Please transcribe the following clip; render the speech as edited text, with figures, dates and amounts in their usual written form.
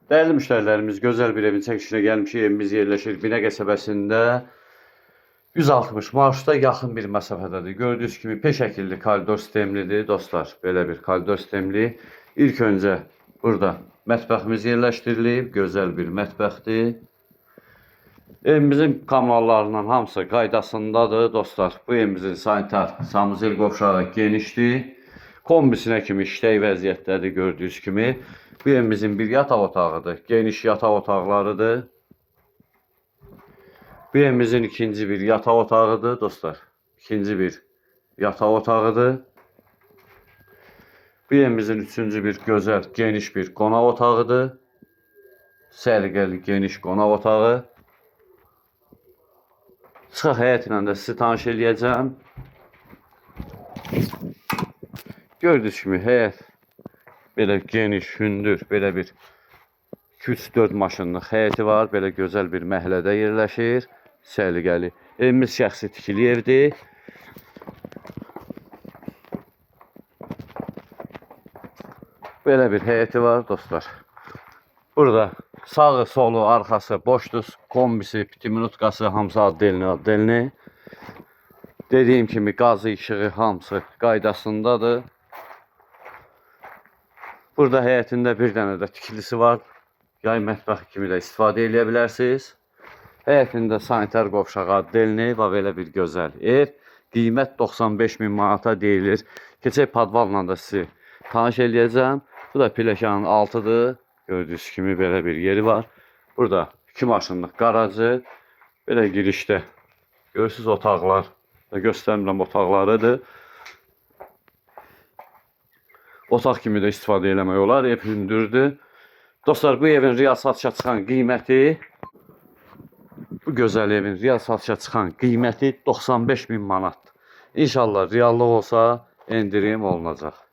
Değerli müşterilerimiz, güzel bir evin çəkilişinə gəlmişik. Evimiz yerləşir Binə qəsəbəsində 160 marşruta yaxın bir məsafədədir. Gördüyünüz kimi peşəkilli koridor sistemlidir dostlar. Belə bir koridor sistemli. İlk öncə burada mətbəximiz yerləşdirilib. Gözəl bir mətbəxdir. Evimizin kommunallarının hamısı qaydasındadır dostlar. Bu evimizin sanitar sanuzel qovşağı genişdir. Kombisinə kimi işlək vəziyyətdədir gördüyünüz kimi. Bu evimizin bir yataq otağıdır. Geniş yataq otaqlarıdır. Bu evimizin ikinci bir yataq otağıdır dostlar. İkinci bir yataq otağıdır. Bu evimizin üçüncü bir gözəl geniş bir qonaq otağıdır. Səliqəli geniş qonaq otağı. Çıxaq həyət ilə də sizi tanış eləyəcəm. Gördüyünüz kimi həyət belə geniş, hündür, belə bir 2-3-4 maşınlıq həyəti var. Belə gözəl bir məhəllədə yerləşir. Səliqəli. Evimiz şəxsi tikili evdir. Belə bir həyəti var dostlar. Burada sağı, solu, arxası boşdur. Kombisi, pitiminutqası hamısı addelini. Dediyim kimi qazı, işığı hamısı qaydasındadır. Burada həyətində bir dənə də tikilisi var. Yay mətbəxi kimi də istifadə edə bilərsiniz. Həyətində sanitar qovşağı addelini və belə bir gözəl ev. Qiymət 95.000 manata deyilir. Keçək padvalla da sizi tanış eləyəcəm. Bu da pilləkənin altıdır. Gördüyünüz kimi belə bir yeri var. Burada 2 maşınlıq qarajı. Belə girişdə görürsünüz otaqlar. Göstərmirəm otaqlarıdır. Otaq kimi də istifadə eləmək olar. Ev hündürdür. Dostlar, bu evin real satışa çıxan qiyməti, bu gözəl evin real satışa çıxan qiyməti 95.000 manatdır. İnşallah reallıq olsa endirim olunacaq.